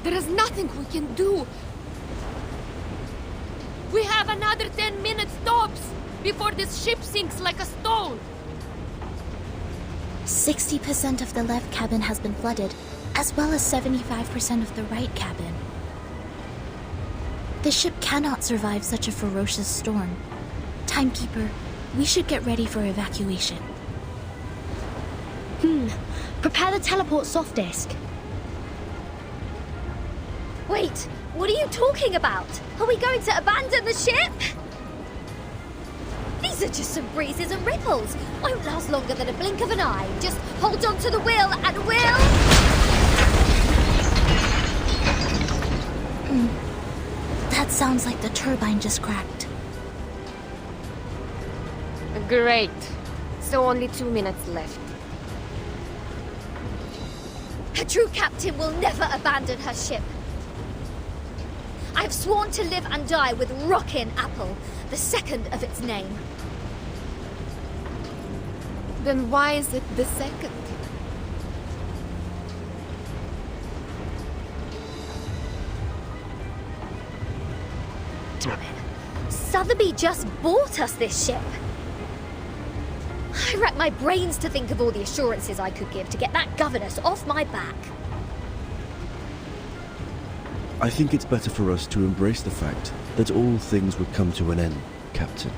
There is nothing we can do. We have another 10 minutes tops before this ship sinks like a stone. 60% of the left cabin has been flooded, as well as 75% of the right cabin. The ship cannot survive such a ferocious storm. Timekeeper, we should get ready for evacuation. Prepare the teleport soft disk. Wait, what are you talking about? Are we going to abandon the ship? These are just some breezes and ripples. Won't last longer than a blink of an eye. Just hold on to the wheel and we'll... That sounds like the turbine just cracked. Great. So only 2 minutes left. A true captain will never abandon her ship. I've sworn to live and die with Rockin' Apple, the second of its name. Then why is it the second? Damn it. Sotheby just bought us this ship. I racked my brains to think of all the assurances I could give to get that governess off my back. I think it's better for us to embrace the fact that all things would come to an end, Captain.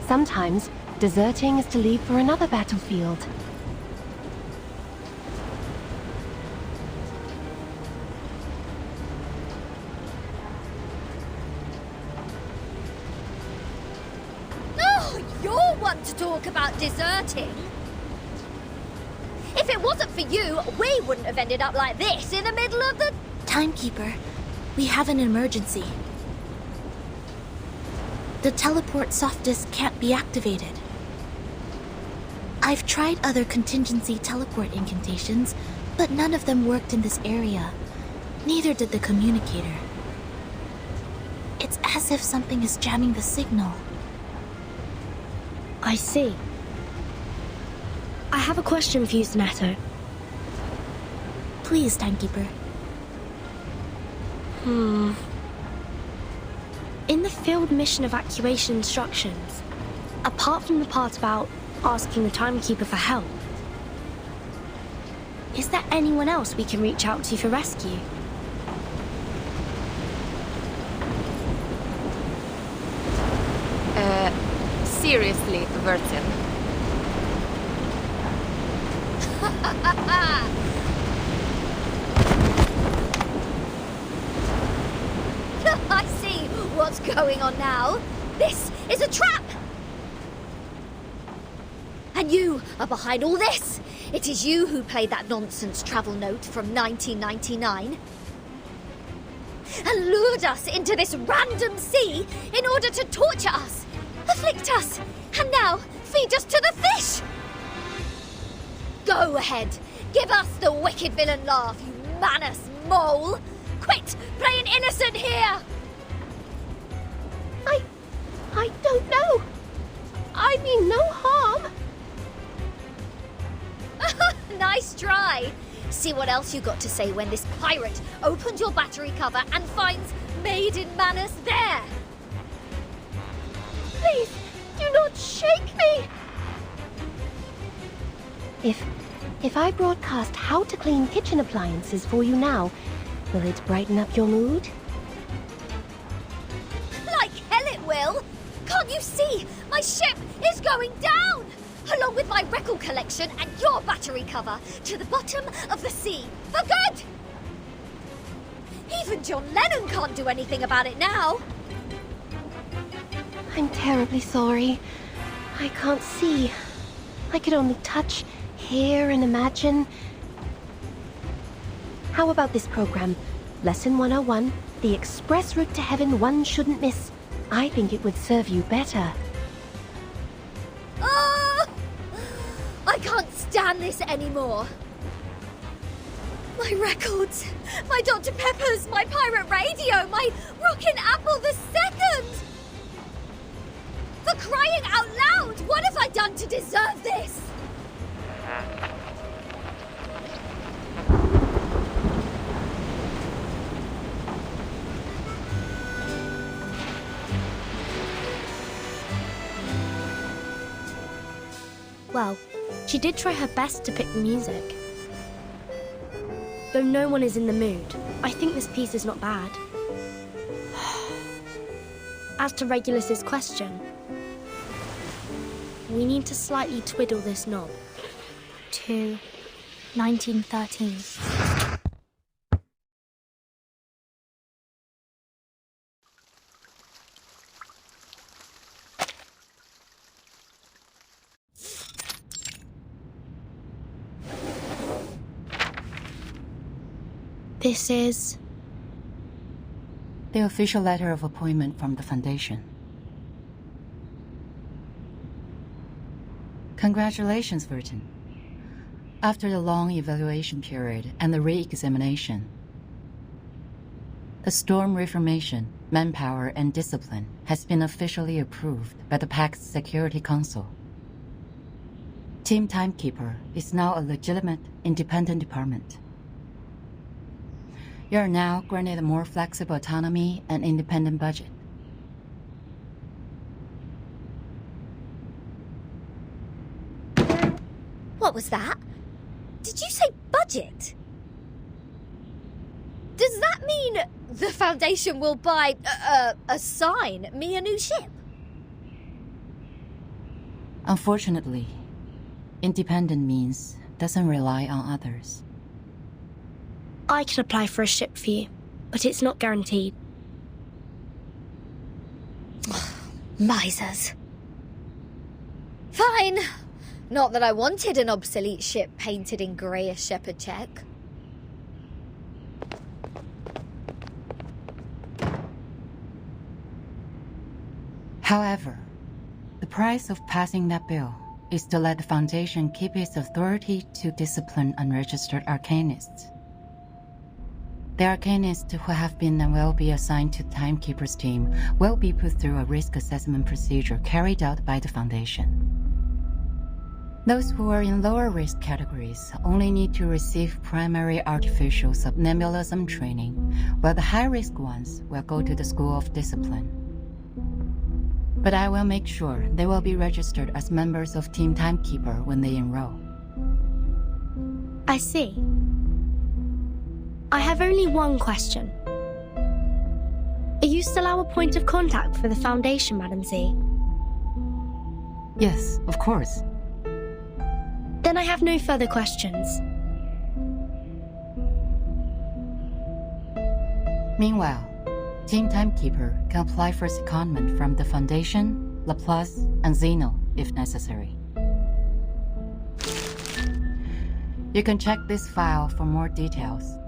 Sometimes, deserting is to leave for another battlefield. Oh, you're one to talk about deserting. If it wasn't for you, we wouldn't have ended up like this in the middle of the... Timekeeper, we have an emergency. The teleport soft disk can't be activated. I've tried other contingency teleport incantations, but none of them worked in this area. Neither did the communicator. It's as if something is jamming the signal. I see. I have a question for you, Sonato. Please, Timekeeper. In the field mission evacuation instructions, apart from the part about asking the Timekeeper for help, is there anyone else we can reach out to for rescue? Seriously, Vertin. I see what's going on now. This is a trap! And you are behind all this. It is you who played that nonsense travel note from 1999 and lured us into this random sea in order to torture us, afflict us, and now feed us to the fish! Go ahead, give us the wicked villain laugh, you Manus mole! Quit playing innocent here! I don't know. I mean no harm. Nice try. See what else you got to say when this pirate opens your battery cover and finds Maiden Manus there. Please, do not shake me. If I broadcast how to clean kitchen appliances for you now, will it brighten up your mood? Like hell it will. Can't you see? My ship is going down! Along with my record collection and your battery cover to the bottom of the sea. For good! Even John Lennon can't do anything about it now. I'm terribly sorry. I can't see. I could only touch, hear, and imagine. How about this program? Lesson 101, the express route to heaven one shouldn't miss. I think it would serve you better. Oh! I can't stand this anymore. My records, my Dr. Peppers, my pirate radio, my Rockin' Apple II! For crying out loud, what have I done to deserve this? Well, she did try her best to pick the music. Though no one is in the mood, I think this piece is not bad. As to Regulus's question, we need to slightly twiddle this knob. To 1913. This is... the official letter of appointment from the Foundation. Congratulations, Vertin. After the long evaluation period and the re-examination, the Storm Reformation, Manpower and Discipline has been officially approved by the Pact's Security Council. Team Timekeeper is now a legitimate, independent department. You are now granted a more flexible autonomy and independent budget. What was that? Did you say budget? Does that mean the Foundation will assign me a new ship? Unfortunately, independent means doesn't rely on others. I can apply for a ship for you, but it's not guaranteed. Misers. Fine. Not that I wanted an obsolete ship painted in greyish shepherd check. However, the price of passing that bill is to let the Foundation keep its authority to discipline unregistered arcanists. The arcanists who have been and will be assigned to Timekeeper's team will be put through a risk assessment procedure carried out by the Foundation. Those who are in lower risk categories only need to receive primary artificial subnebulism training, while the high-risk ones will go to the School of Discipline. But I will make sure they will be registered as members of Team Timekeeper when they enroll. I see. I have only one question. Are you still our point of contact for the Foundation, Madam Z? Yes, of course. Then I have no further questions. Meanwhile, Team Timekeeper can apply for secondment from the Foundation, Laplace, and Zeno if necessary. You can check this file for more details.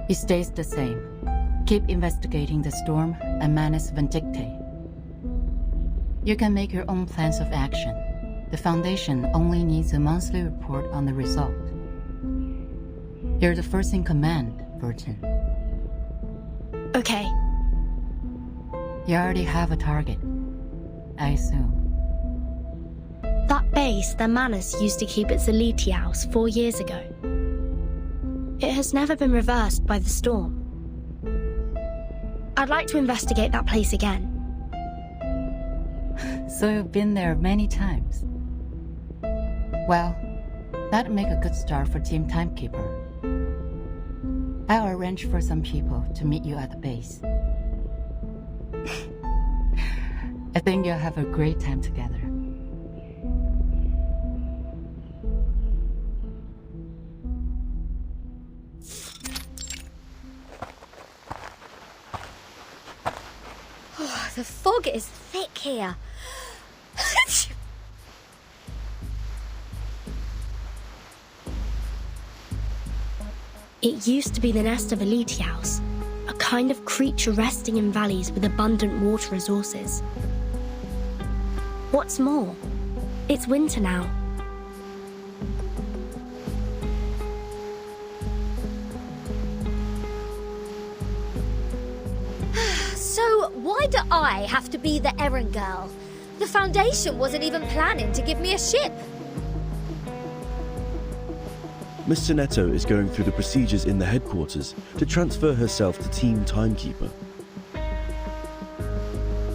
It stays the same. Keep investigating the Storm and Manus Vindictae. You can make your own plans of action. The Foundation only needs a monthly report on the result. You're the first in command, Vertin. Okay. You already have a target, I assume. That base that Manus used to keep its elite house 4 years ago. It has never been reversed by the Storm. I'd like to investigate that place again. So you've been there many times. Well, that'd make a good start for Team Timekeeper. I'll arrange for some people to meet you at the base. I think you'll have a great time together. The fog is thick here. It used to be the nest of Elitiaus, a kind of creature resting in valleys with abundant water resources. What's more, it's winter now. So why do I have to be the errand girl? The Foundation wasn't even planning to give me a ship. Miss Sonetto is going through the procedures in the headquarters to transfer herself to Team Timekeeper.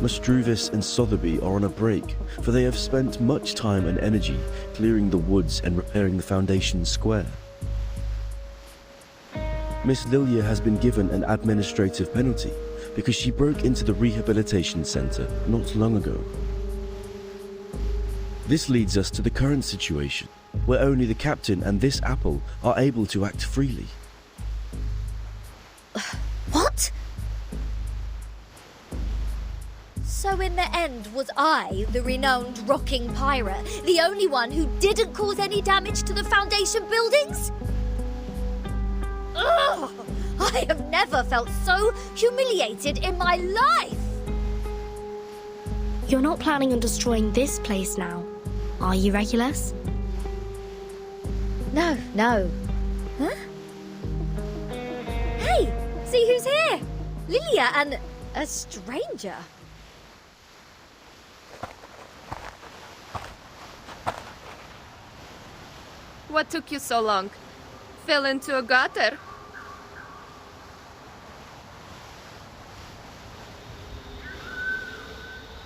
Mstruvis and Sotheby are on a break, for they have spent much time and energy clearing the woods and repairing the Foundation Square. Miss Lilia has been given an administrative penalty because she broke into the rehabilitation center not long ago. This leads us to the current situation, where only the captain and this apple are able to act freely. What? So in the end, was I, the renowned rocking pirate, the only one who didn't cause any damage to the Foundation buildings? Ugh! I have never felt so humiliated in my life! You're not planning on destroying this place now, are you, Regulus? No. Huh? Hey, see who's here? Lilia and a stranger. What took you so long? Fell into a gutter?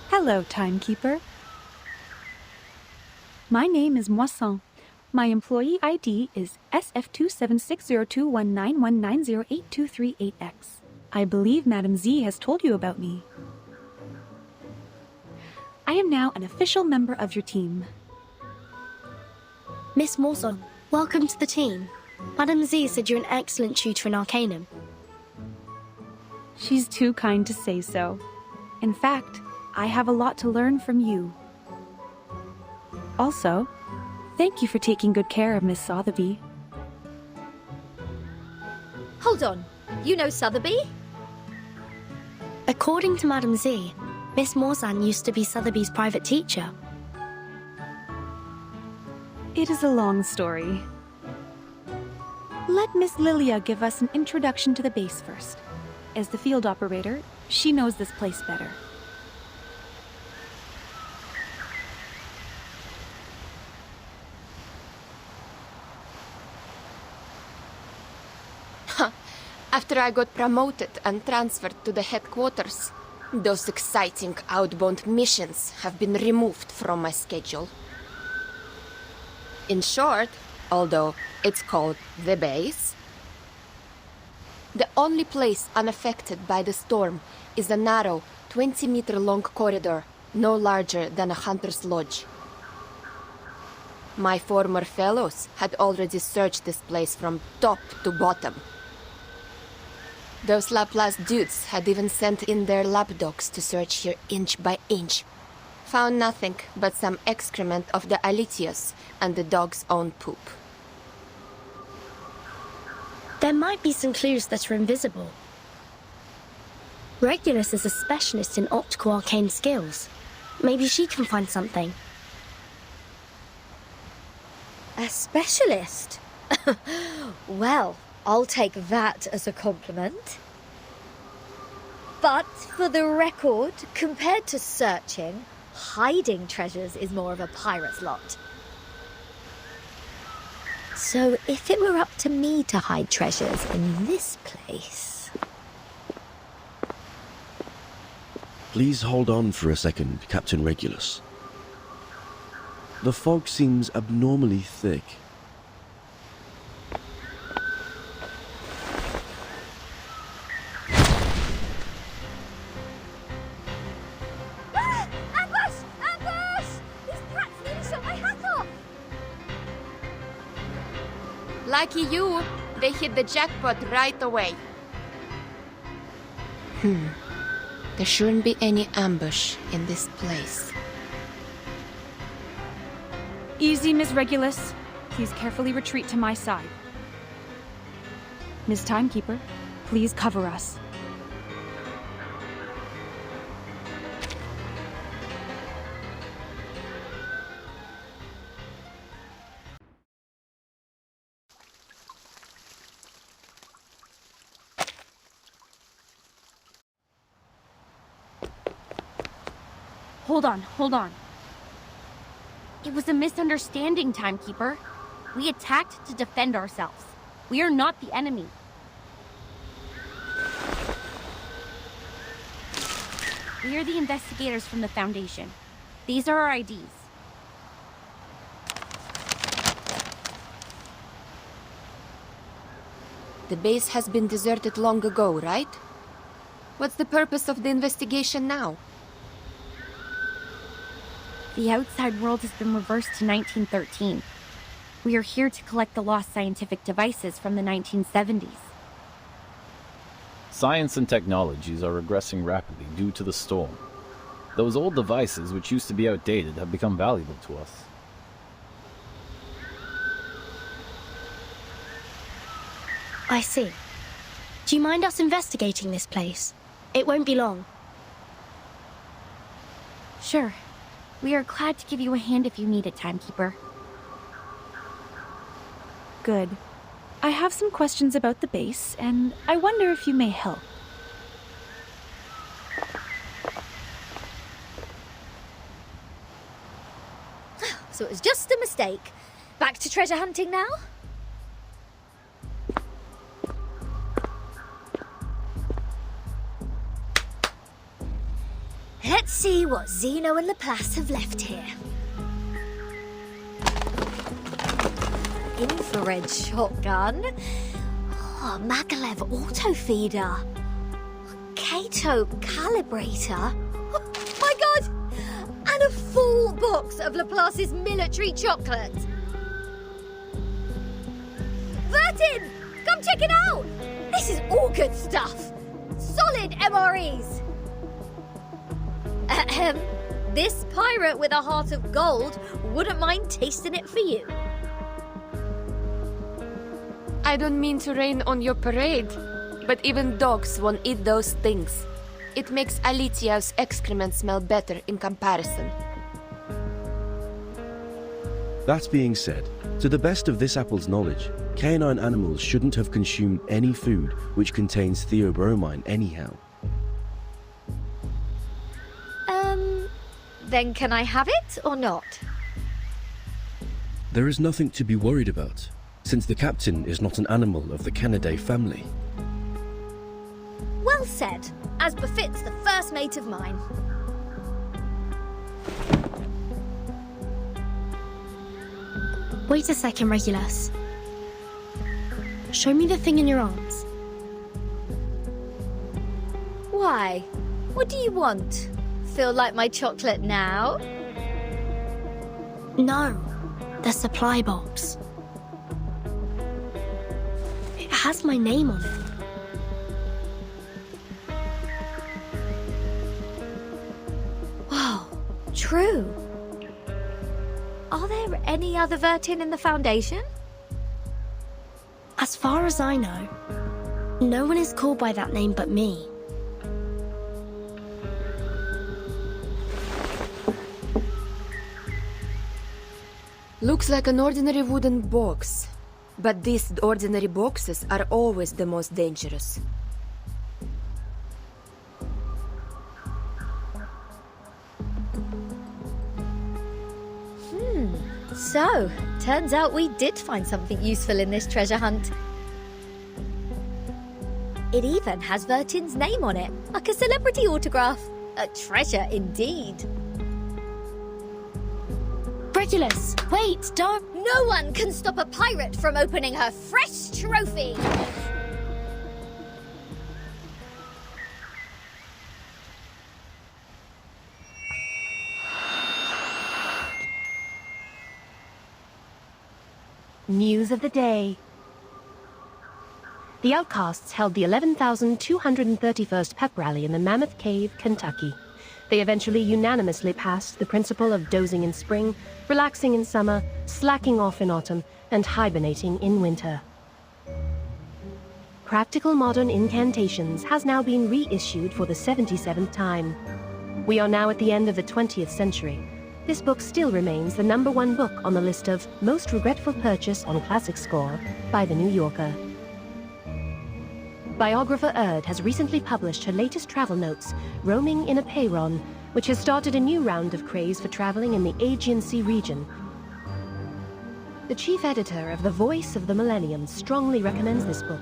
Hello, Timekeeper. My name is Moisson. My employee ID is SF27602191908238X. I believe Madame Z has told you about me. I am now an official member of your team. Miss Morson, welcome to the team. Madame Z said you're an excellent tutor in Arcanum. She's too kind to say so. In fact, I have a lot to learn from you. Also, thank you for taking good care of Miss Sotheby. Hold on, you know Sotheby? According to Madame Z, Miss Morzan used to be Sotheby's private teacher. It is a long story. Let Miss Lilia give us an introduction to the base first. As the field operator, she knows this place better. After I got promoted and transferred to the headquarters, those exciting outbound missions have been removed from my schedule. In short, although it's called the base, the only place unaffected by the storm is a narrow, 20-meter-long corridor, no larger than a hunter's lodge. My former fellows had already searched this place from top to bottom. Those Laplace dudes had even sent in their lapdogs to search here inch by inch. Found nothing but some excrement of the Alitius and the dog's own poop. There might be some clues that are invisible. Regulus is a specialist in optical arcane skills. Maybe she can find something. A specialist? Well, I'll take that as a compliment. But for the record, compared to searching, hiding treasures is more of a pirate's lot. So if it were up to me to hide treasures in this place... Please hold on for a second, Captain Regulus. The fog seems abnormally thick. Ambush! Ambush! These brats nearly shot my hat off! Lucky you, they hit the jackpot right away. There shouldn't be any ambush in this place. Easy, Miss Regulus. Please carefully retreat to my side. Miss Timekeeper, please cover us. Hold on. It was a misunderstanding, Timekeeper. We attacked to defend ourselves. We are not the enemy. We are the investigators from the Foundation. These are our IDs. The base has been deserted long ago, right? What's the purpose of the investigation now? The outside world has been reversed to 1913. We are here to collect the lost scientific devices from the 1970s. Science and technologies are regressing rapidly due to the storm. Those old devices, which used to be outdated, have become valuable to us. I see. Do you mind us investigating this place? It won't be long. Sure. We are glad to give you a hand if you need it, Timekeeper. Good. I have some questions about the base, and I wonder if you may help. So it was just a mistake. Back to treasure hunting now? Let's see what Zeno and Laplace have left here. Infrared shotgun. Oh, Maglev auto feeder. Kato calibrator. Oh my god! And a full box of Laplace's military chocolate. Vertin! Come check it out! This is all good stuff. Solid MREs. This pirate with a heart of gold wouldn't mind tasting it for you. I don't mean to rain on your parade, but even dogs won't eat those things. It makes Alitia's excrement smell better in comparison. That being said, to the best of this apple's knowledge, canine animals shouldn't have consumed any food which contains theobromine anyhow. Then can I have it or not? There is nothing to be worried about, since the captain is not an animal of the Canidae family. Well said, as befits the first mate of mine. Wait a second, Regulus. Show me the thing in your arms. Why? What do you want? Feel like my chocolate now? No, the supply box. It has my name on it. Wow, true. Are there any other Vertin in the Foundation? As far as I know, no one is called by that name but me. Looks like an ordinary wooden box. But these ordinary boxes are always the most dangerous. So, turns out we did find something useful in this treasure hunt. It even has Vertin's name on it, like a celebrity autograph. A treasure indeed. Regulus, wait, don't... No one can stop a pirate from opening her fresh trophy! News of the day. The Outcasts held the 11,231st Pep Rally in the Mammoth Cave, Kentucky. They eventually unanimously passed the principle of dozing in spring, relaxing in summer, slacking off in autumn, and hibernating in winter. Practical Modern Incantations has now been reissued for the 77th time. We are now at the end of the 20th century. This book still remains the #1 book on the list of Most Regretful Purchase on Classic Score by The New Yorker. Biographer Erd has recently published her latest travel notes, Roaming in a Peyron, which has started a new round of craze for traveling in the Aegean Sea region. The chief editor of The Voice of the Millennium strongly recommends this book,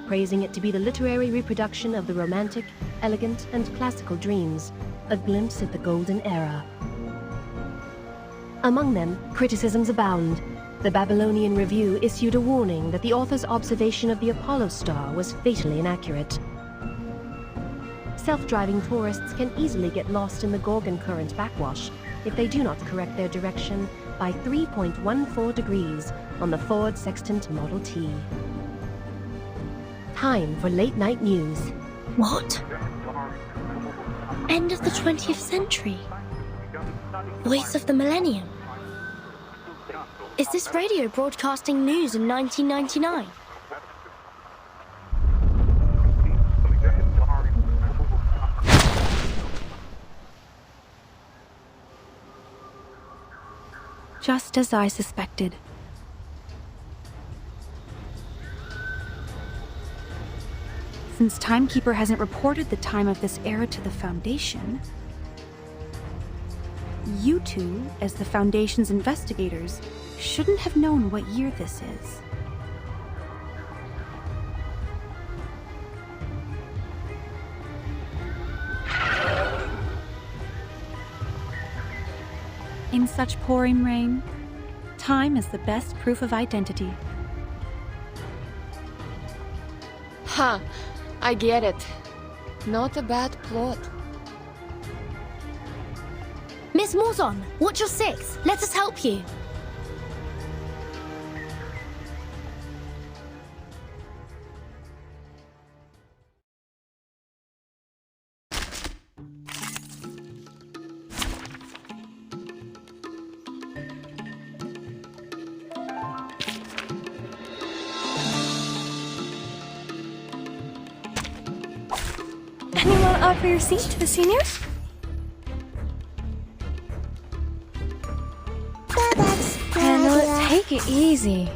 praising it to be the literary reproduction of the romantic, elegant, and classical dreams, a glimpse at the golden era. Among them, criticisms abound. The Babylonian Review issued a warning that the author's observation of the Apollo star was fatally inaccurate. Self-driving tourists can easily get lost in the Gorgon Current backwash if they do not correct their direction by 3.14 degrees on the Ford Sextant Model T. Time for late-night news. What? End of the 20th century? Voice of the Millennium? Is this radio broadcasting news in 1999? Just as I suspected. Since Timekeeper hasn't reported the time of this era to the Foundation, you two, as the Foundation's investigators, shouldn't have known what year this is. In such pouring rain, time is the best proof of identity. Huh, I get it. Not a bad plot. Miss Morzon, what's your sixth? Let us help you. Anyone offer your seat to the seniors? Handle it, take it easy.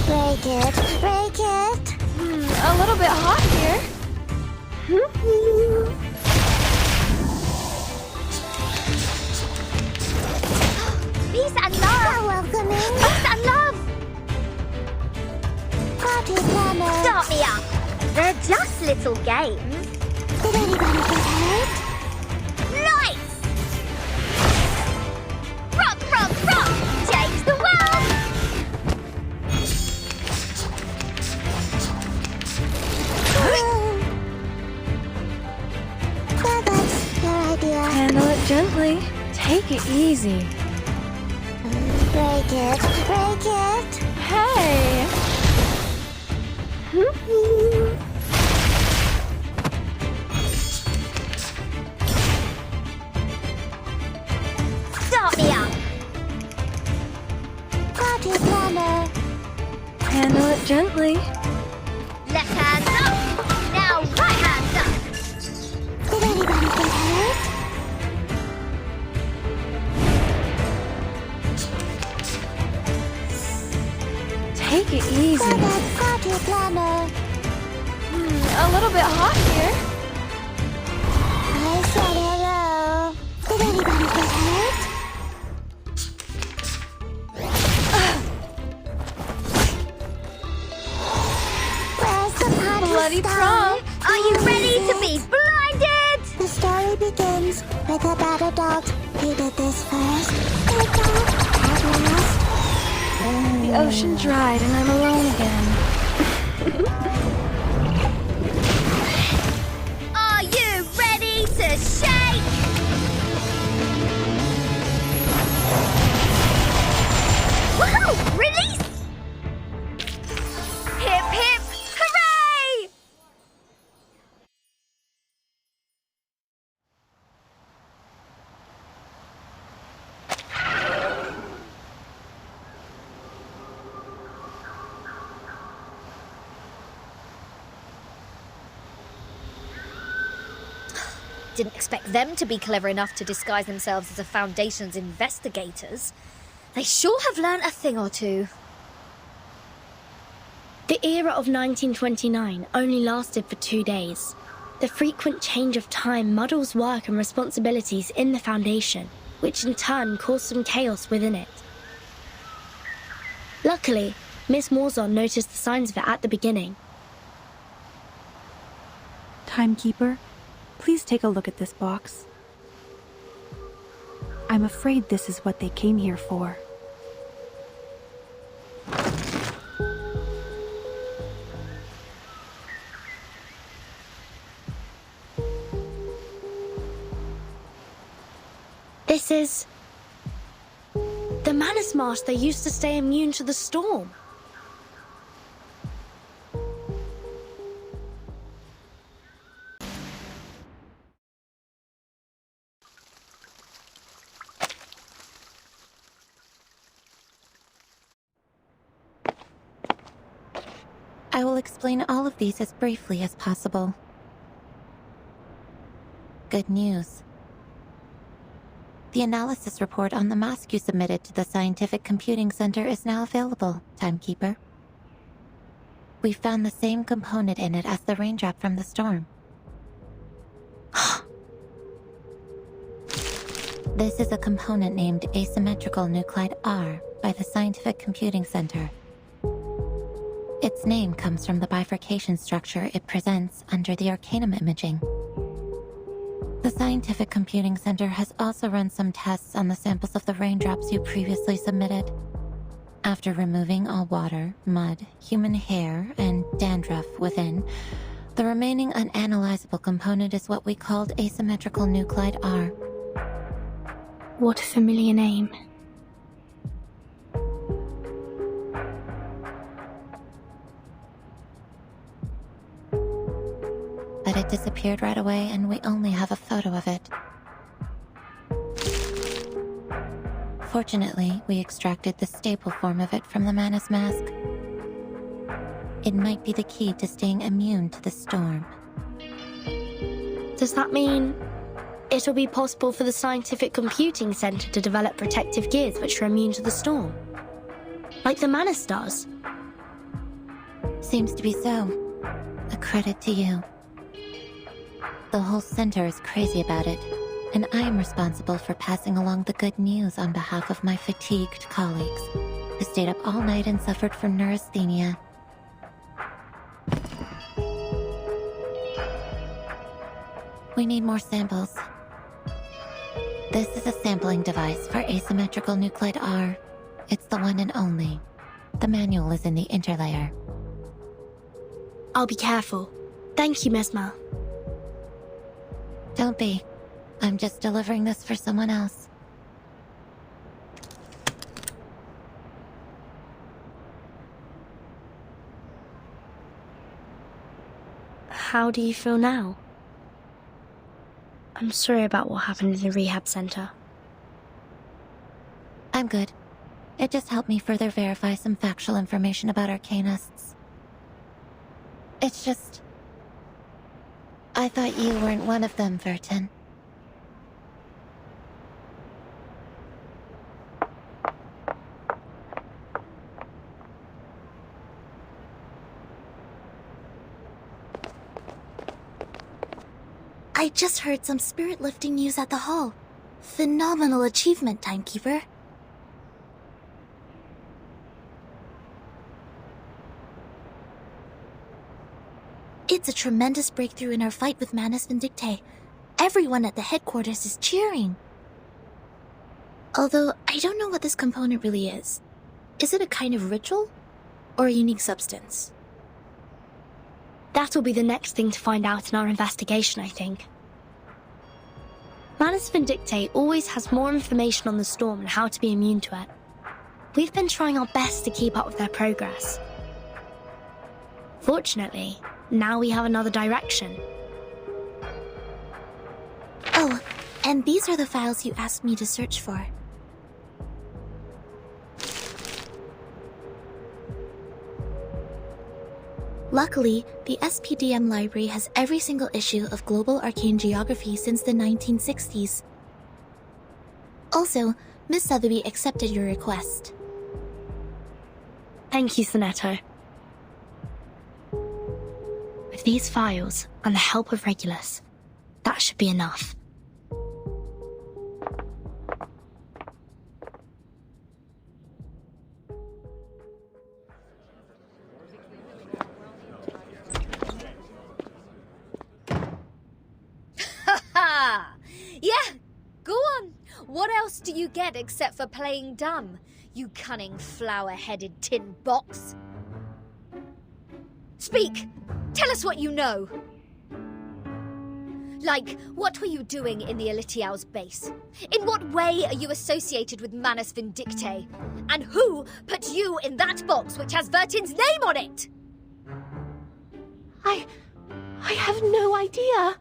Break it, break it. A little bit hot here. Peace and love. So welcoming. Peace and love. Party planner. Start me up. They're just little games. Did anybody get hurt? Nice! Rock, rock, rock! Change the world! Well, that's your idea. Handle it gently, take it easy. Break it, break it. Hey! Start me up. Party planner. Handle it gently. Left hand up. Now right hand up. Did anybody get hurt? Take it easy. Well, that's party planner. A little bit hot here. I said hello. Did anybody get hurt? Where's the party Bloody star? prom. Are you ready to be blinded? The story begins with a battle dog. He did this first. The dog at last. The ocean dried and I'm alone again. Are you ready to shake? Woohoo! Release! Hip hip hooray! Didn't expect them to be clever enough to disguise themselves as the Foundation's investigators. They sure have learnt a thing or two. The era of 1929 only lasted for 2 days. The frequent change of time muddles work and responsibilities in the Foundation, which in turn caused some chaos within it. Luckily, Miss Morzon noticed the signs of it at the beginning. Timekeeper, please take a look at this box. I'm afraid this is what they came here for. This is... the Manus mask that used to stay immune to the storm. I will explain all of these as briefly as possible. Good news. The analysis report on the mask you submitted to the Scientific Computing Center is now available, Timekeeper. We found the same component in it as the raindrop from the storm. This is a component named asymmetrical nuclide R by the Scientific Computing Center. Its name comes from the bifurcation structure it presents under the Arcanum imaging. The Scientific Computing Center has also run some tests on the samples of the raindrops you previously submitted. After removing all water, mud, human hair, and dandruff within, the remaining unanalyzable component is what we called asymmetrical nuclide R. What a familiar name. But it disappeared right away, and we only have a photo of it. Fortunately, we extracted the stable form of it from the Manus mask. It might be the key to staying immune to the storm. Does that mean it'll be possible for the Scientific Computing Center to develop protective gears which are immune to the storm? Like the Manus does? Seems to be so. A credit to you. The whole center is crazy about it, and I am responsible for passing along the good news on behalf of my fatigued colleagues, who stayed up all night and suffered from neurasthenia. We need more samples. This is a sampling device for asymmetrical nuclide R. It's the one and only. The manual is in the interlayer. I'll be careful. Thank you, Mesmer. Don't be. I'm just delivering this for someone else. How do you feel now? I'm sorry about what happened in the rehab center. I'm good. It just helped me further verify some factual information about Arcanists. It's just... I thought you weren't one of them, Vertin. I just heard some spirit-lifting news at the hall. Phenomenal achievement, Timekeeper. It's a tremendous breakthrough in our fight with Manus Vindictae. Everyone at the headquarters is cheering. Although, I don't know what this component really is. Is it a kind of ritual? Or a unique substance? That'll be the next thing to find out in our investigation, I think. Manus Vindictae always has more information on the storm and how to be immune to it. We've been trying our best to keep up with their progress. Fortunately, now we have another direction. Oh, and these are the files you asked me to search for. Luckily, the SPDM library has every single issue of Global Arcane Geography since the 1960s. Also, Miss Sotheby accepted your request. Thank you, Sonetto. With these files, and the help of Regulus, that should be enough. else do you get except for playing dumb, you cunning flower-headed tin box? Speak! Tell us what you know! Like, what were you doing in the Elitiao's base? In what way are you associated with Manus Vindictae? And who put you in that box which has Vertin's name on it? I have no idea.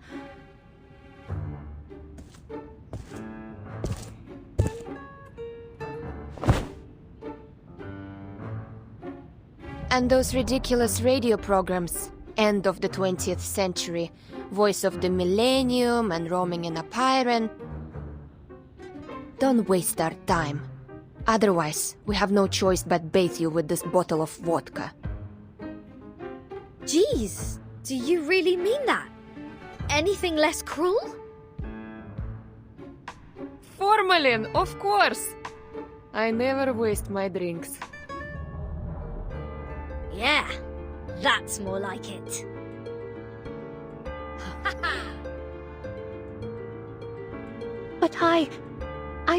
And those ridiculous radio programs, end of the 20th century, voice of the millennium and roaming in a Pyren. Don't waste our time. Otherwise, we have no choice but bathe you with this bottle of vodka. Jeez, do you really mean that? Anything less cruel? Formalin, of course! I never waste my drinks. Yeah, that's more like it. But I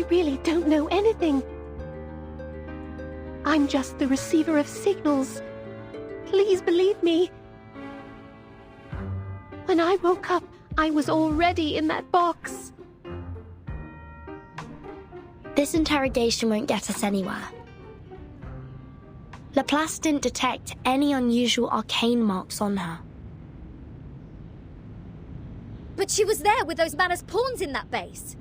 really don't know anything. I'm just the receiver of signals. Please believe me. When I woke up, I was already in that box. This interrogation won't get us anywhere. Laplace didn't detect any unusual arcane marks on her. But she was there with those Manus pawns in that base.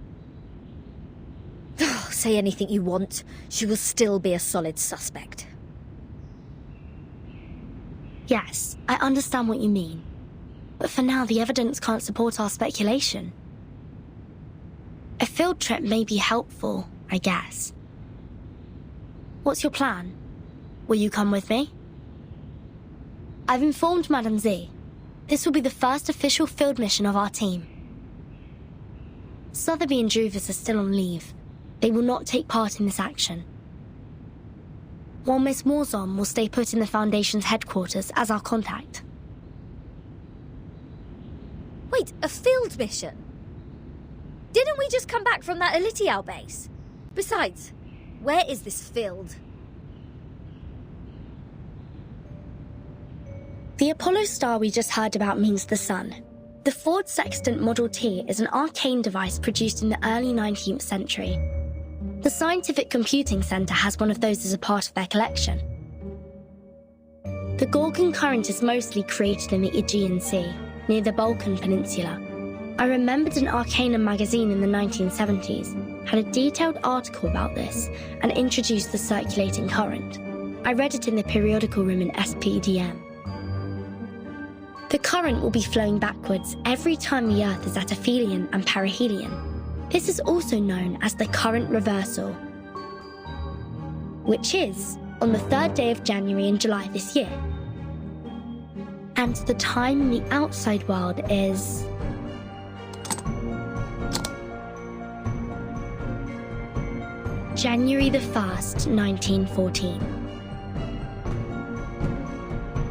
Say anything you want, she will still be a solid suspect. Yes, I understand what you mean. But for now, the evidence can't support our speculation. A field trip may be helpful, I guess. What's your plan? Will you come with me? I've informed Madame Z. This will be the first official field mission of our team. Sotheby and Druvis are still on leave. They will not take part in this action. While Miss Morzon will stay put in the Foundation's headquarters as our contact. Wait, a field mission? Didn't we just come back from that Elitiao base? Besides, where is this field? The Apollo star we just heard about means the sun. The Ford Sextant Model T is an arcane device produced in the early 19th century. The Scientific Computing Center has one of those as a part of their collection. The Gorgon current is mostly created in the Aegean Sea, near the Balkan Peninsula. I remembered an Arcanum magazine in the 1970s had a detailed article about this and introduced the circulating current. I read it in the periodical room in SPDM. The current will be flowing backwards every time the Earth is at aphelion and perihelion. This is also known as the current reversal, which is on the 3rd day of January and July this year. And the time in the outside world is... January the 1st, 1914.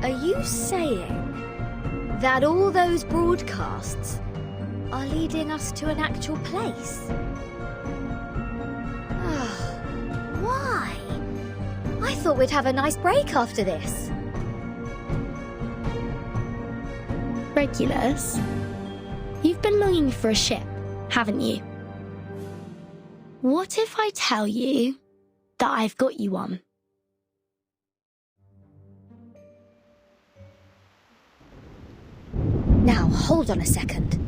Are you saying that all those broadcasts are leading us to an actual place? Why? I thought we'd have a nice break after this. Regulus, you've been longing for a ship, haven't you? What if I tell you that I've got you one? Now, hold on a second.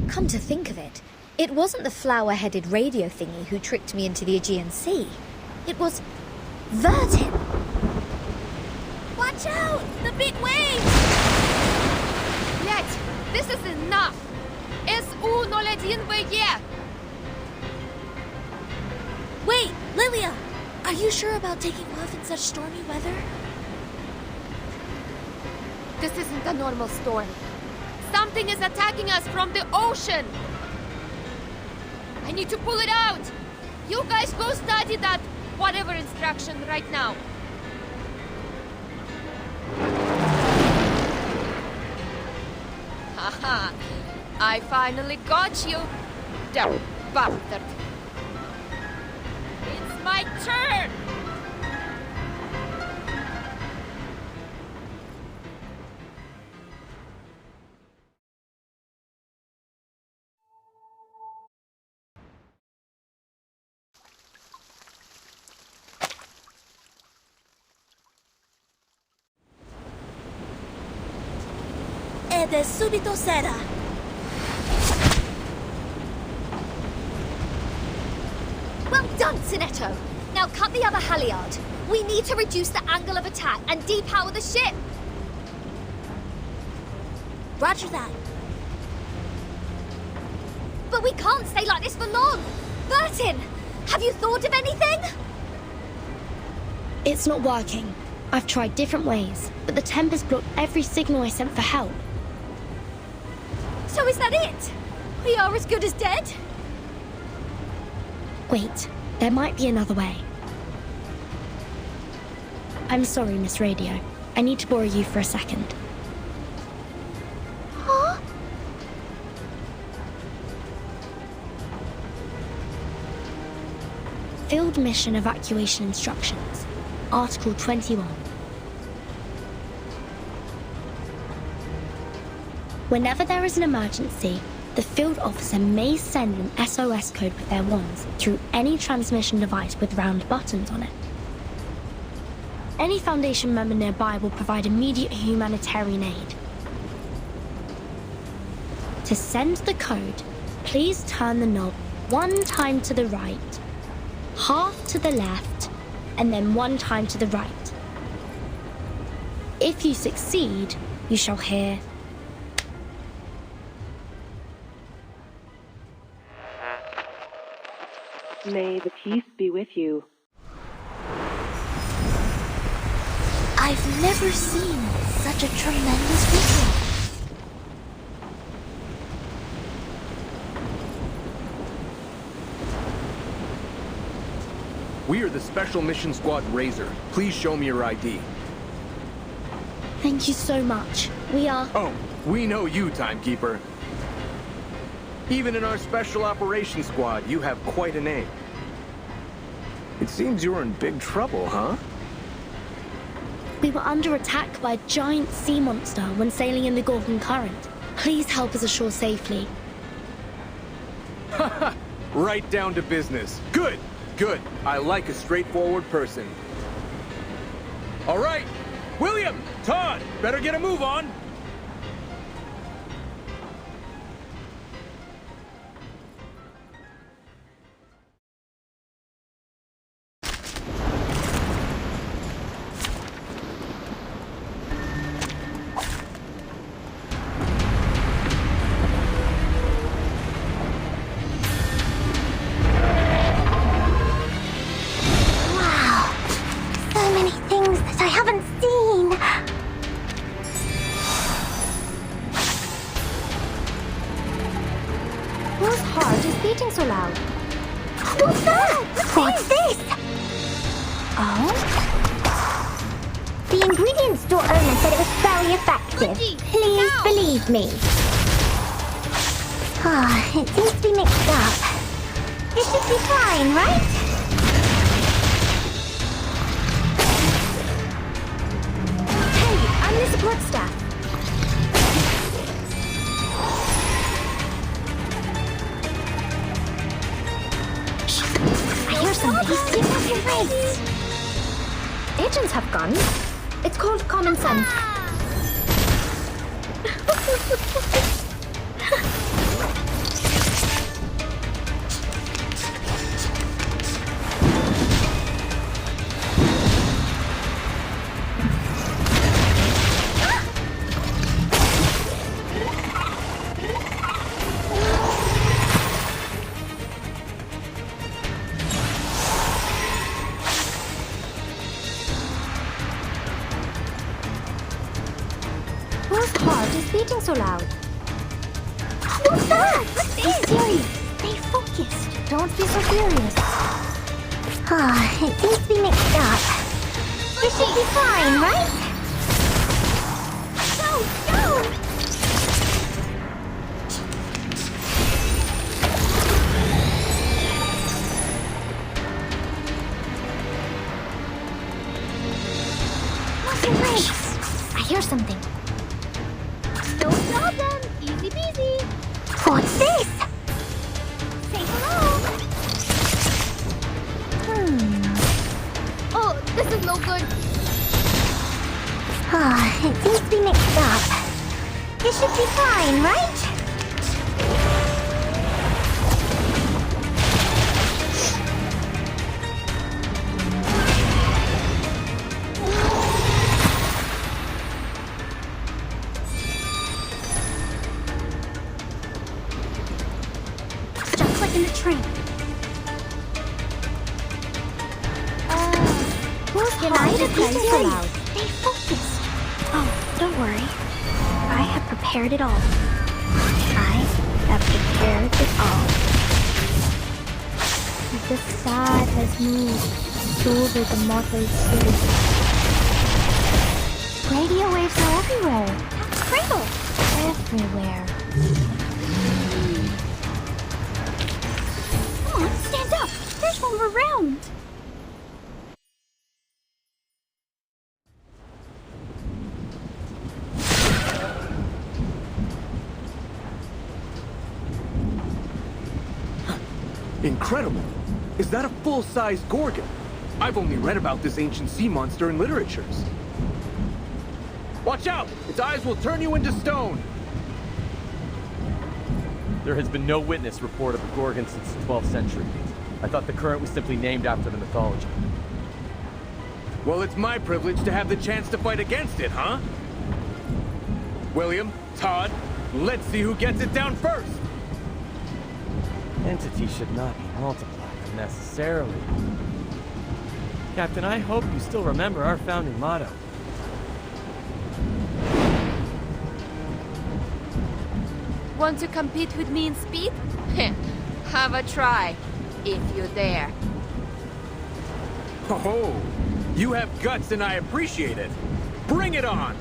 Come to think of it, it wasn't the flower-headed radio thingy who tricked me into the Aegean Sea. It was Vertin. Watch out! The big waves! Блять, this is enough! SU-01VE! Wait, Lilia! Are you sure about taking off in such stormy weather? This isn't a normal storm. Something is attacking us from the ocean! I need to pull it out! You guys go study that whatever instruction right now. Haha, I finally got you, damn bastard. procede subito sera. Well done, Sinetto. Now cut the other halyard. We need to reduce the angle of attack and depower the ship. Roger that. But we can't stay like this for long. Bertin, have you thought of anything? It's not working. I've tried different ways, but the Tempest blocked every signal I sent for help. So is that it? We are as good as dead? Wait, there might be another way. I'm sorry, Miss Radio. I need to borrow you for a second. Huh? Field Mission Evacuation Instructions, Article 21. Whenever there is an emergency, the field officer may send an SOS code with their wands through any transmission device with round buttons on it. Any Foundation member nearby will provide immediate humanitarian aid. To send the code, please turn the knob 1 time to the right, half to the left, and then 1 time to the right. If you succeed, you shall hear May the peace be with you. I've never seen such a tremendous visual. We are the Special Mission Squad Razor. Please show me your ID. Thank you so much. We are... Oh, we know you, Timekeeper. Even in our Special Operations Squad, you have quite a name. It seems you're in big trouble, huh? We were under attack by a giant sea monster when sailing in the Gorgon Current. Please help us ashore safely. Haha! Right down to business. Good! Good. I like a straightforward person. All right! William! Todd! Better get a move on! So loud. What's that? What's this? Oh? The ingredient store owner said it was very effective. Please believe me. It seems to be mixed up. It should be fine, right? Hey, I'm the support staff. Agents have guns. It's called common sense. Beating so loud. What's that? Be serious. Stay focused. Don't be so furious. It seems to be mixed up. This should be fine, right? Go, go! What's your brakes? I hear something. No problem! Easy peasy! What's this? Say hello! Oh, this is no good. It seems to be mixed up. It should be fine, right? Just like in the train. Who's behind the cloud? Stay focused. Oh, don't worry. I have prepared it all. I have prepared it all. The sad has moved over the motley city. Radio waves are everywhere. Cradle! Everywhere. Come on, stand up. There's one around. Incredible! Is that a full-sized Gorgon? I've only read about this ancient sea monster in literatures. Watch out! Its eyes will turn you into stone! There has been no witness report of a Gorgon since the 12th century. I thought the current was simply named after the mythology. Well, it's my privilege to have the chance to fight against it, huh? William, Todd, let's see who gets it down first! Entity should not be multiplied unnecessarily. Captain, I hope you still remember our founding motto. Want to compete with me in speed? Have a try, if you dare. Oh, you have guts and I appreciate it. Bring it on!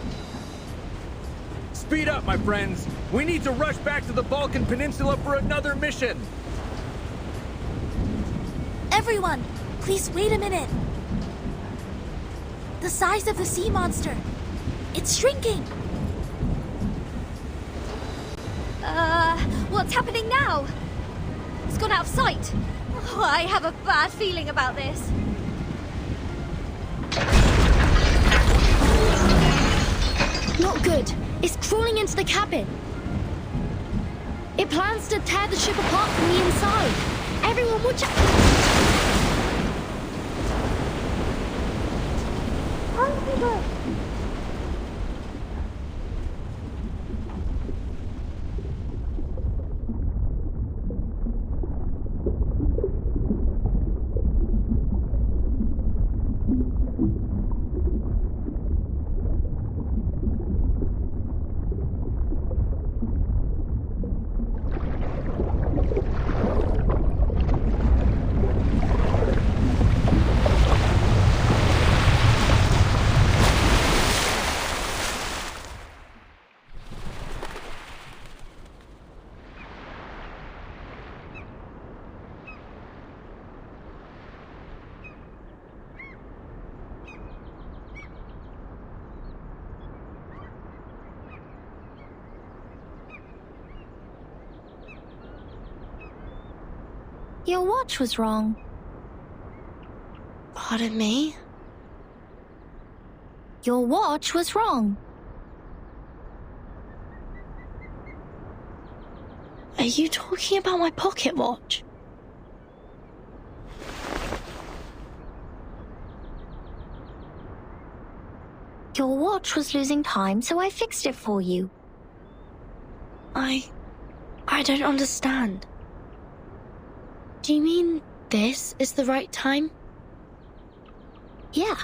Speed up, my friends. We need to rush back to the Balkan Peninsula for another mission. Everyone, please wait a minute. The size of the sea monster. It's shrinking. What's happening now? It's gone out of sight. Oh, I have a bad feeling about this. Not good. It's crawling into the cabin. It plans to tear the ship apart from the inside. Everyone watch out! Your watch was wrong. Pardon me? Your watch was wrong. Are you talking about my pocket watch? Your watch was losing time, so I fixed it for you. I don't understand. Do you mean this is the right time? Yeah.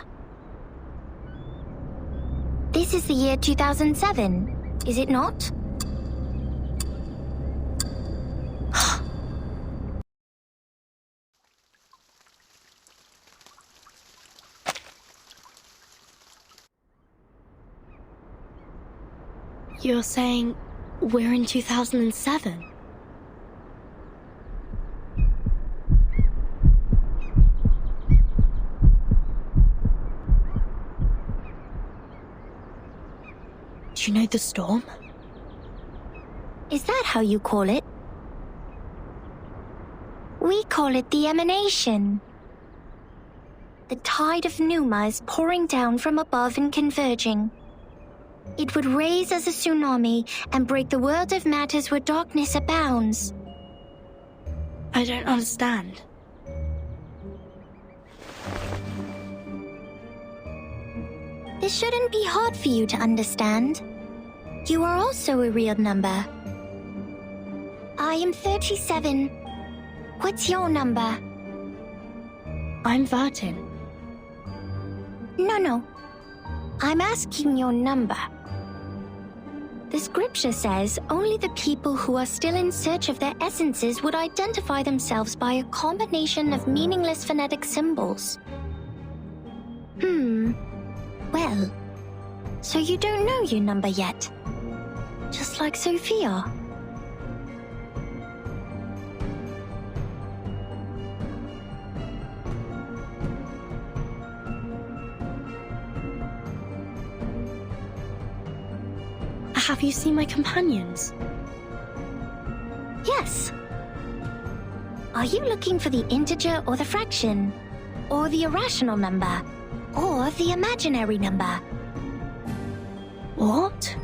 This is the year 2007, is it not? You're saying we're in 2007? Do you know the storm? Is that how you call it? We call it the emanation. The tide of Numa is pouring down from above and converging. It would raise as a tsunami and break the world of matters where darkness abounds. I don't understand. This shouldn't be hard for you to understand. You are also a real number. I am 37. What's your number? I'm Vertin. No. I'm asking your number. The scripture says only the people who are still in search of their essences would identify themselves by a combination of meaningless phonetic symbols. Well, so you don't know your number yet. Just like Sophia. Have you seen my companions? Yes. Are you looking for the integer or the fraction? Or the irrational number? Or the imaginary number? What?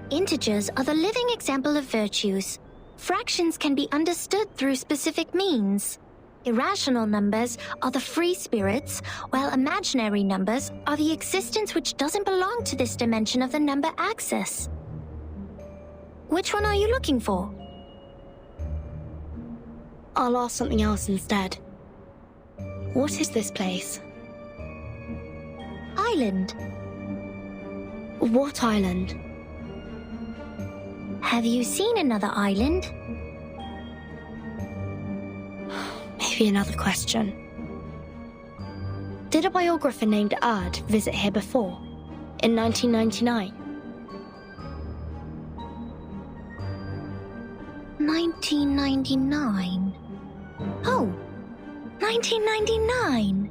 Integers are the living example of virtues. Fractions can be understood through specific means. Irrational numbers are the free spirits, while imaginary numbers are the existence which doesn't belong to this dimension of the number axis. Which one are you looking for? I'll ask something else instead. What is this place? Island. What island? Have you seen another island? Maybe another question. Did a biographer named Erd visit here before? In 1999? 1999? Oh, 1999!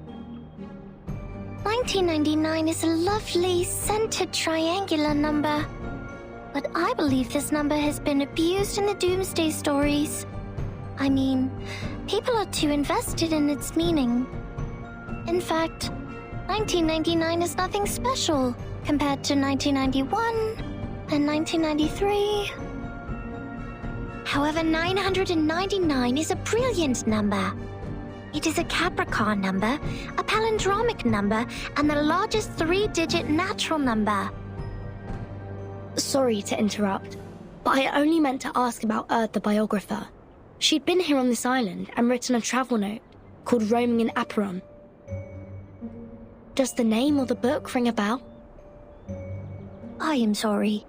1999 is a lovely, centered triangular number. But I believe this number has been abused in the Doomsday stories. I mean, people are too invested in its meaning. In fact, 1999 is nothing special compared to 1991 and 1993. However, 999 is a brilliant number. It is a Capricorn number, a palindromic number, and the largest three-digit natural number. Sorry to interrupt, but I only meant to ask about Erd the biographer. She'd been here on this island and written a travel note called Roaming in Aperon. Does the name or the book ring a bell? I am sorry.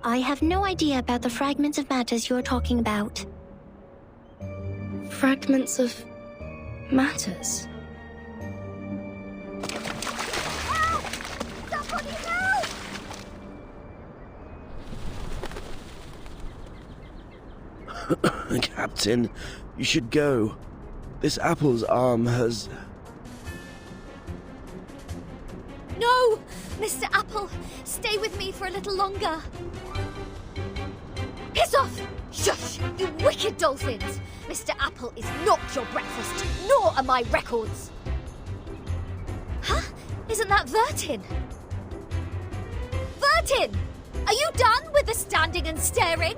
I have no idea about the fragments of matters you're talking about. Fragments of matters? Captain, you should go. This apple's arm has... No! Mr. Apple, stay with me for a little longer. Piss off! Shush, you wicked dolphins! Mr. Apple is not your breakfast, nor are my records. Huh? Isn't that Vertin? Vertin! Are you done with the standing and staring?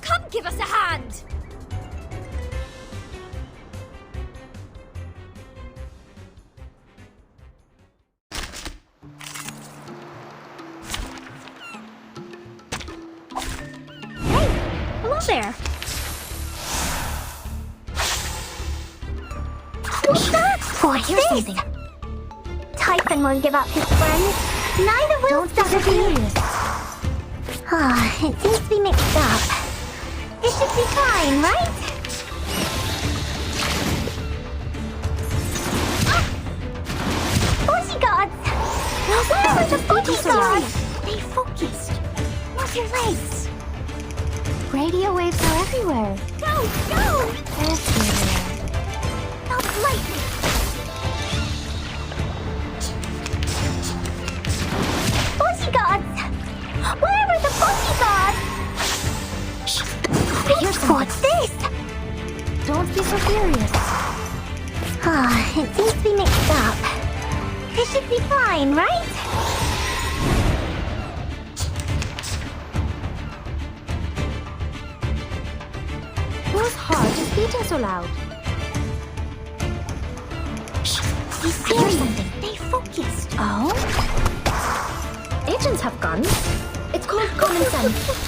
Come give us a hand! Hello there. Here's something. Typhon won't give up his friends. Neither will Sagittarius. It seems to be mixed up. It should be fine, right? Bodyguards! Where are the bodyguards? Stay focused. What's your legs? Radio waves are everywhere. Go! Go! Everywhere. Not lightning! Bodyguards! Where are the bodyguards? What's this? Don't be so furious. It seems to be mixed up. This should be fine, right? Whose heart is beating so loud? Be serious. Stay focused. Oh? Agents have guns. It's called common sense.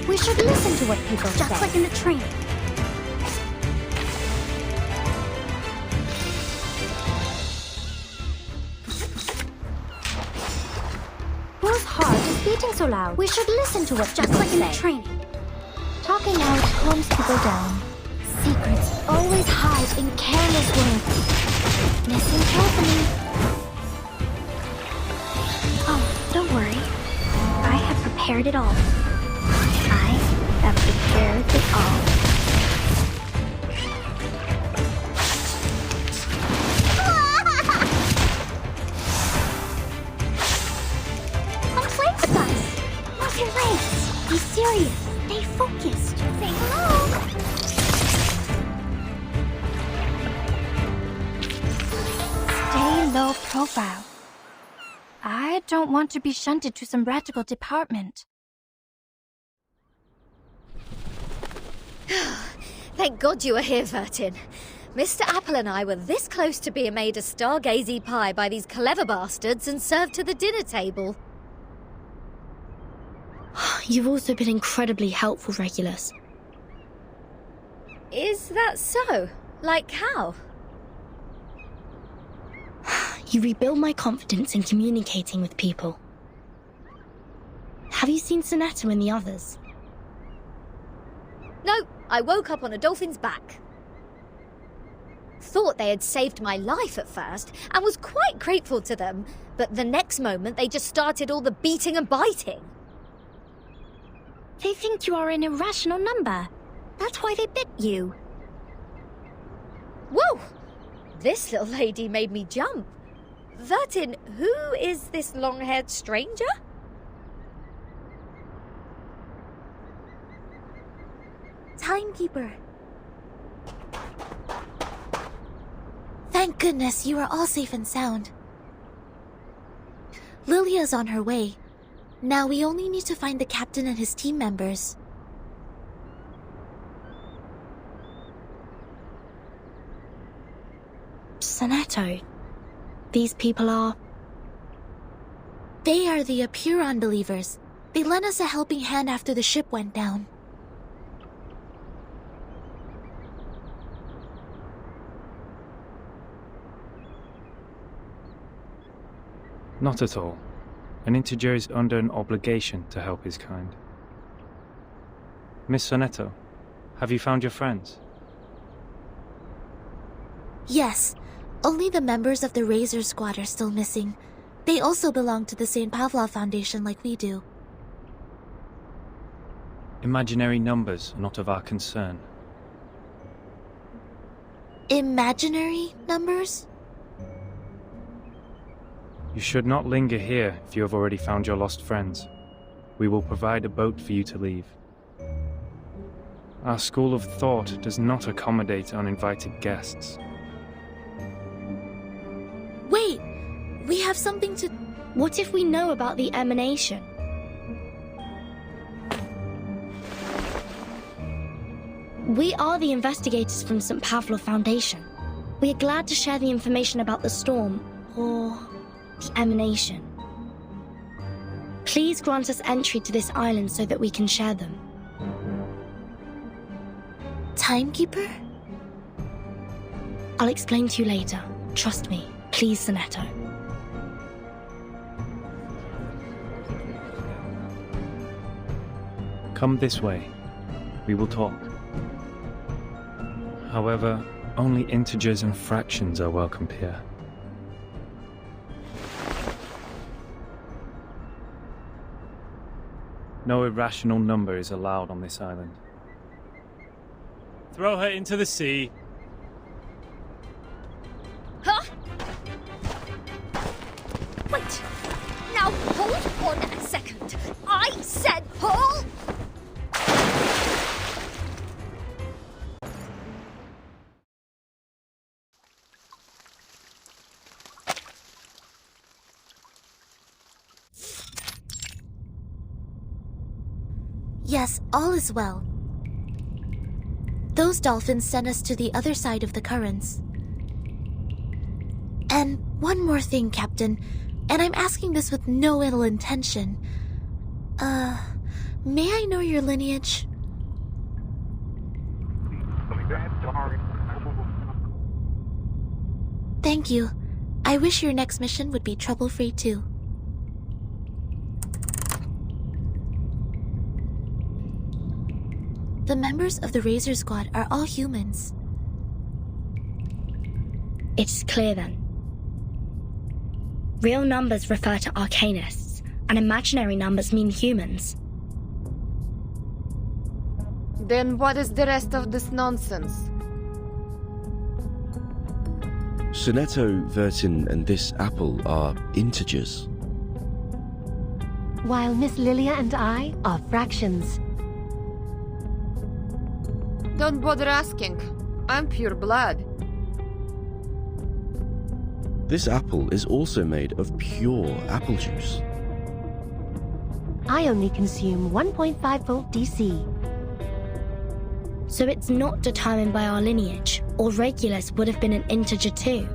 We should listen to what people say. Just like in the train. Whose heart is beating so loud? We should listen to what Just people like in say. the train. Talking out calms people down. Secrets always hide in careless words. Listen carefully. Oh, don't worry. I have prepared it all. I have prepared it all. Come play with us. Move your legs. Be serious. Stay focused. Say hello. Stay low profile. I don't want to be shunted to some radical department. Thank God you were here, Vertin. Mr. Apple and I were this close to being made a stargazy pie by these clever bastards and served to the dinner table. You've also been incredibly helpful, Regulus. Is that so? Like how? You rebuild my confidence in communicating with people. Have you seen Sonetta and the others? No, I woke up on a dolphin's back. Thought they had saved my life at first and was quite grateful to them, but the next moment they just started all the beating and biting. They think you are an irrational number. That's why they bit you. Whoa! This little lady made me jump. Vertin, who is this long-haired stranger? Timekeeper. Thank goodness you are all safe and sound. Lilia's on her way. Now we only need to find the captain and his team members. Sonetto. These people are... They are the Apuron believers. They lent us a helping hand after the ship went down. Not at all. An integer is under an obligation to help his kind. Miss Sonetto, have you found your friends? Yes, only the members of the Razor Squad are still missing. They also belong to the St. Pavlov Foundation like we do. Imaginary numbers are not of our concern. Imaginary numbers? You should not linger here if you have already found your lost friends. We will provide a boat for you to leave. Our school of thought does not accommodate uninvited guests. Wait! We have something to... What if we know about the emanation? We are the investigators from St. Pavlov Foundation. We are glad to share the information about the storm, or the emanation. Please grant us entry to this island so that we can share them. Timekeeper? I'll explain to you later. Trust me. Please, Sonetto. Come this way. We will talk. However, only integers and fractions are welcome here. No irrational number is allowed on this island. Throw her into the sea. Huh? Wait. Now hold on a second. I said hold Yes, all is well. Those dolphins sent us to the other side of the currents. And one more thing, Captain, and I'm asking this with no ill intention. May I know your lineage? Thank you. I wish your next mission would be trouble-free too. The members of the Razor Squad are all humans. It's clear then. Real numbers refer to arcanists, and imaginary numbers mean humans. Then what is the rest of this nonsense? Sonetto, Vertin, and this apple are integers. While Miss Lilia and I are fractions. Don't bother asking. I'm pure blood. This apple is also made of pure apple juice. I only consume 1.5 volt DC. So it's not determined by our lineage, or Regulus would have been an integer too.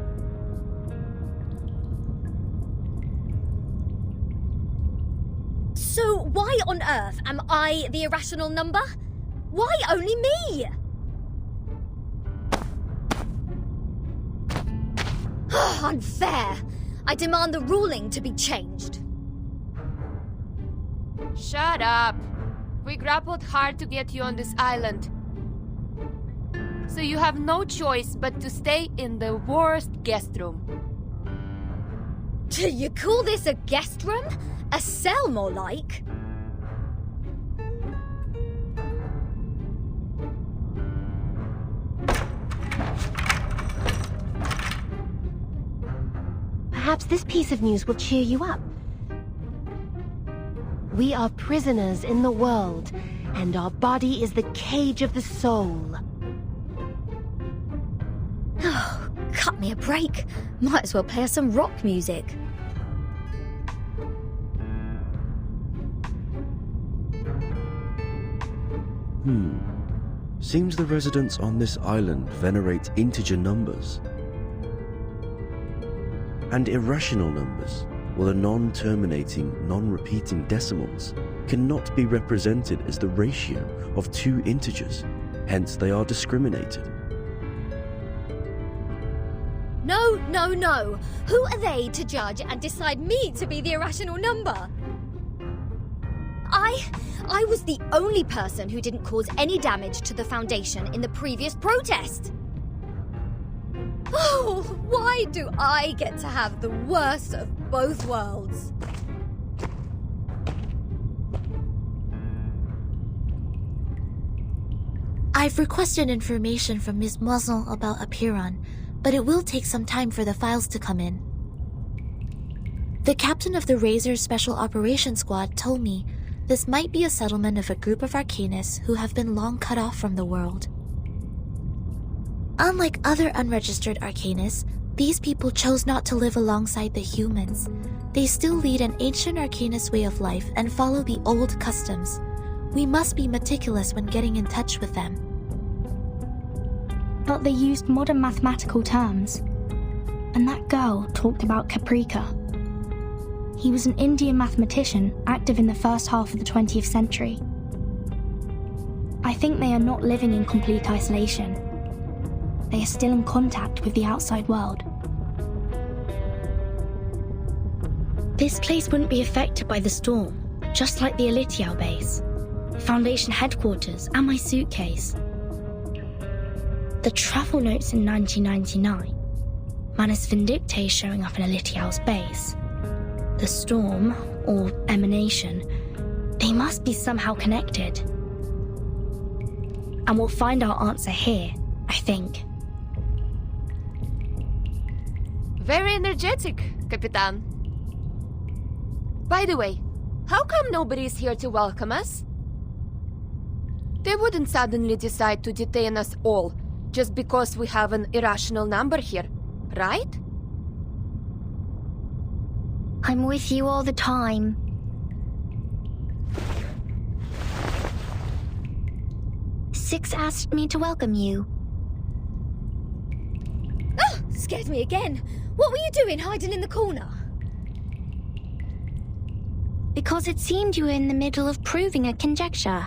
So why on earth am I the irrational number? Why only me? Unfair. I demand the ruling to be changed. Shut up. We grappled hard to get you on this island. So you have no choice but to stay in the worst guest room. Do you call this a guest room? A cell, more like? Perhaps this piece of news will cheer you up. We are prisoners in the world, and our body is the cage of the soul. Oh, cut me a break. Might as well play us some rock music. Seems the residents on this island venerate integer numbers. And irrational numbers, or the non-terminating, non-repeating decimals, cannot be represented as the ratio of two integers, hence they are discriminated. No, no, no. Who are they to judge and decide me to be the irrational number? I was the only person who didn't cause any damage to the Foundation in the previous protest. Oh, why do I get to have the worst of both worlds? I've requested information from Ms. Moisson about Apiron, but it will take some time for the files to come in. The captain of the Razor Special Operations Squad told me this might be a settlement of a group of Arcanists who have been long cut off from the world. Unlike other unregistered Arcanists, these people chose not to live alongside the humans. They still lead an ancient Arcanist way of life and follow the old customs. We must be meticulous when getting in touch with them. But they used modern mathematical terms. And that girl talked about Caprica. He was an Indian mathematician active in the first half of the 20th century. I think they are not living in complete isolation. They are still in contact with the outside world. This place wouldn't be affected by the storm, just like the Elitial base, Foundation headquarters, and my suitcase. The travel notes in 1999, Manus Vindictae showing up in Elitial's base, the storm, or emanation, they must be somehow connected. And we'll find our answer here, I think. Very energetic, Capitan. By the way, how come nobody's here to welcome us? They wouldn't suddenly decide to detain us all just because we have an irrational number here, right? I'm with you all the time. Six asked me to welcome you. Oh, scared me again. What were you doing hiding in the corner? Because it seemed you were in the middle of proving a conjecture.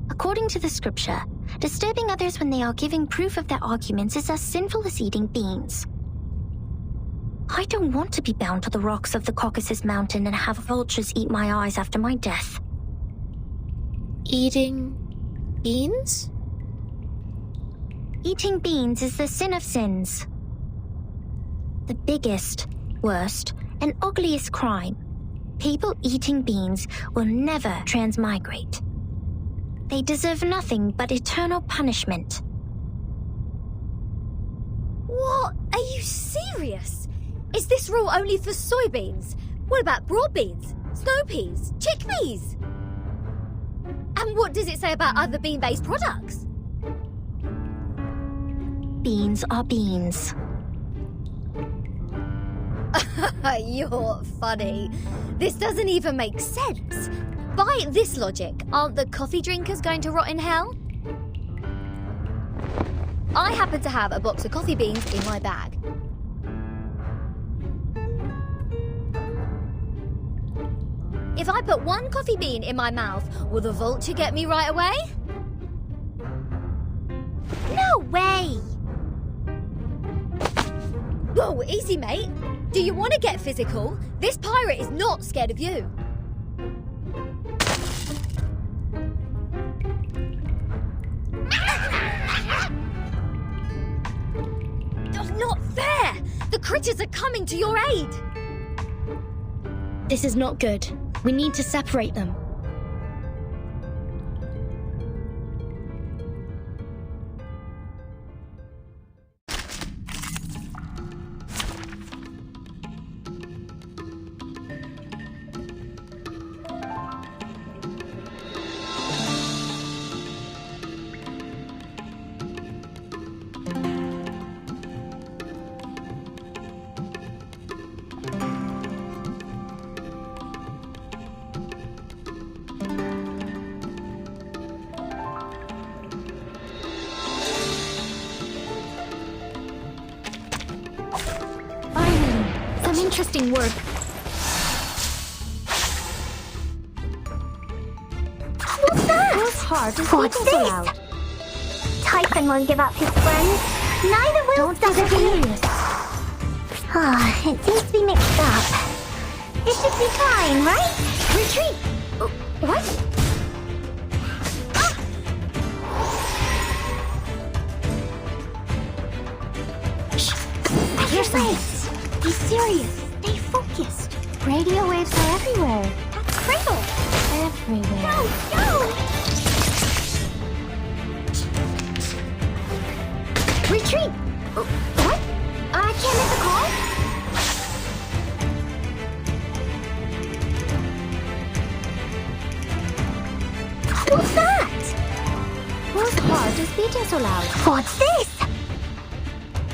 According to the scripture, disturbing others when they are giving proof of their arguments is as sinful as eating beans. I don't want to be bound to the rocks of the Caucasus Mountain and have vultures eat my eyes after my death. Eating beans? Eating beans is the sin of sins. The biggest, worst, and ugliest crime. People eating beans will never transmigrate. They deserve nothing but eternal punishment. What? Are you serious? Is this rule only for soybeans? What about broad beans, snow peas, chickpeas? And what does it say about other bean-based products? Beans are beans. You're funny. This doesn't even make sense. By this logic, aren't the coffee drinkers going to rot in hell? I happen to have a box of coffee beans in my bag. If I put one coffee bean in my mouth, will the vulture get me right away? No way! Whoa, easy, mate. Do you want to get physical? This pirate is not scared of you. Not fair! The critters are coming to your aid! This is not good. We need to separate them. Interesting work. What's that? Whose heart is What's beating so this? loud? Typhon won't give up his friends. Neither will Don't be so serious. It seems to be mixed up. This should be fine, right? Retreat! What? I hear something. Be serious. Stay focused. Radio waves are everywhere. That's Cradle. Go, Everywhere. go! Retreat! What? I can't make a call? What's that? Whose heart is beating so loud? What's this?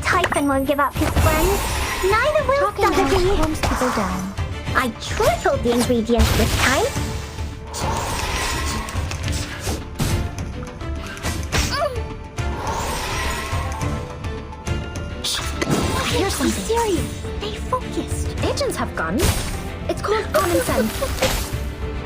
Typhon won't give up his friends. Neither will Talking out Thuggery. calms people down. I tripled the ingredients this time. Here's Be something. serious. Stay focused. Agents have guns. It's called common sense.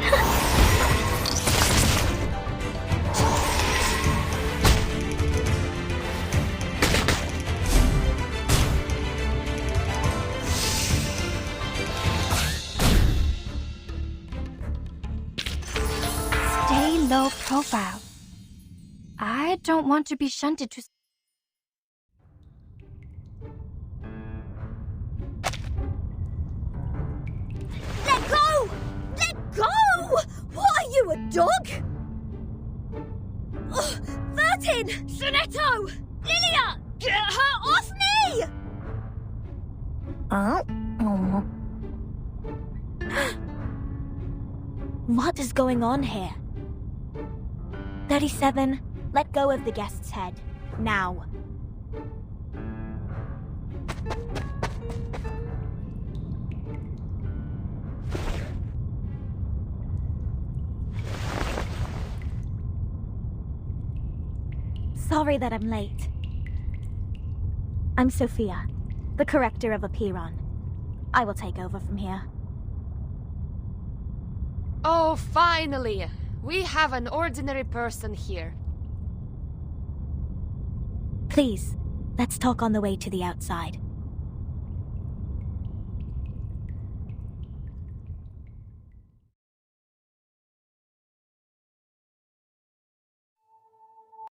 Stay low profile. I don't want to be shunted to... Let go! Let go! What are you, a dog? Oh, Vertin! Sonetto! Lilia! Get her off me! What is going on here? 37, let go of the guest's head. Now. Sorry that I'm late. I'm Sophia, the corrector of Apiron. I will take over from here. Oh, finally! We have an ordinary person here. Please, let's talk on the way to the outside.